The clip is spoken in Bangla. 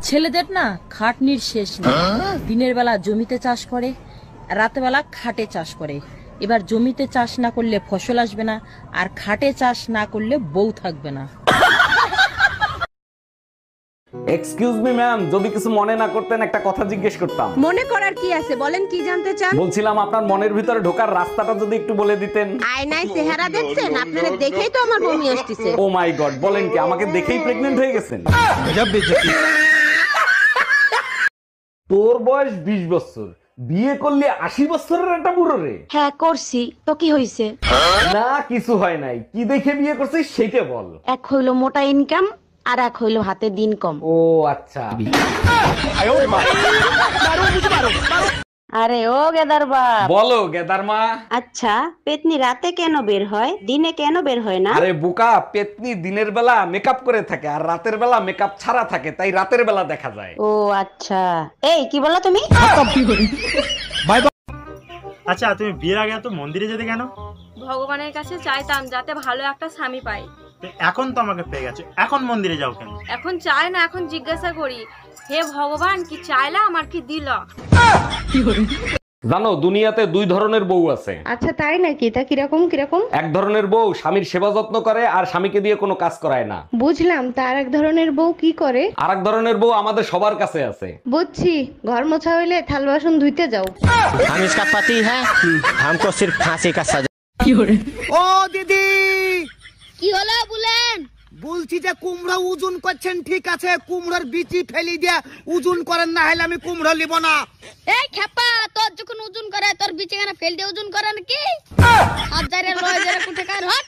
ছেলেদের না খাটনির শেষ নেই। দিনের বেলা জমিতে চাষ করে, রাতের বেলা খাটে চাষ করে। এবার জমিতে চাষ না করলে ফসল আসবে না, আর খাটে চাষ না করলে বউ থাকবে না। এক্সকিউজ মি ম্যাম, যদি কিছু মনে না করতেন একটা কথা জিজ্ঞেস করতাম। মনে করার কি আছে বলেন, কি জানতে চান? বলছিলাম আপনার মনের ভিতরে ঢোকার রাস্তাটা যদি একটু বলে দিতেন। আয়নায় চেহারা দেখছেন? আপনারা দেখেই তো আমার বমি আসতেছে। ও মাই গড, বলেন কি আমাকে দেখেই প্রেগন্যান্ট হয়ে গেছেন? তোর বয়স 20 বছর, বিয়ে করলে 80 বছরের একটা বুড়ো রে। হ্যাঁ করছি, তো কি হইছে? না কিছু হয় নাই, কি দেখে বিয়ে করছিস সেটা বল। এক হইলো মোটা ইনকাম, আর এক হইলো হাতে দিন কম। ও আচ্ছা। আরে ও গেদার বাপ, বলো গেদার মা। আচ্ছা পেতনি রাতে কেন বের হয়, দিনে কেন বের হয় না? আরে বোকা, পেতনি দিনের বেলা মেকআপ করে থাকে আর রাতের বেলা মেকআপ ছাড়া থাকে, তাই রাতের বেলা দেখা যায়। ও আচ্ছা, এই কি বললা তুমি? আচ্ছা তুমি বিয়ের আগে এত মন্দিরে যেতে কেন? ভগবানের কাছে চাইতাম যাতে ভালো একটা স্বামী পাই। তো এখন তো আমাকে পেয়ে গেছো, এখন মন্দিরে যাও কেন? এখন চাই না, এখন জিজ্ঞাসা করি, হে ভগবান কি চাইলা আমার কি দিল? জানো দুনিয়াতে দুই ধরনের বউ আছে। আচ্ছা তাই নাকি? তা কিরকম কিরকম? এক ধরনের বউ স্বামীর সেবা যত্ন করে আর স্বামীকে দিয়ে কোনো কাজ করায় না। বুঝলাম, তার এক ধরনের বউ কি করে? আর এক ধরনের বউ আমাদের সবার কাছে আছে। বুঝছি, ঘর মোছা হইলে থাল বাসন ধুইতে যাও। हम इसका पति है, हमको सिर्फ फांसी का सजा। ও দিদি, কি হলো বলেন? বলছি যে কুমড়ো ওজন করছেন ঠিক আছে, কুমড়োর বিচি ফেলি দিয়ে ওজন করেন, না হলে আমি কুমড়ো নিব না। এই খেপা, তোর যখন ওজন করে তোর বিচেখানা ফেল দিয়ে ওজন করে নাকি? হাজারে লয় যারা কোথাকার হট।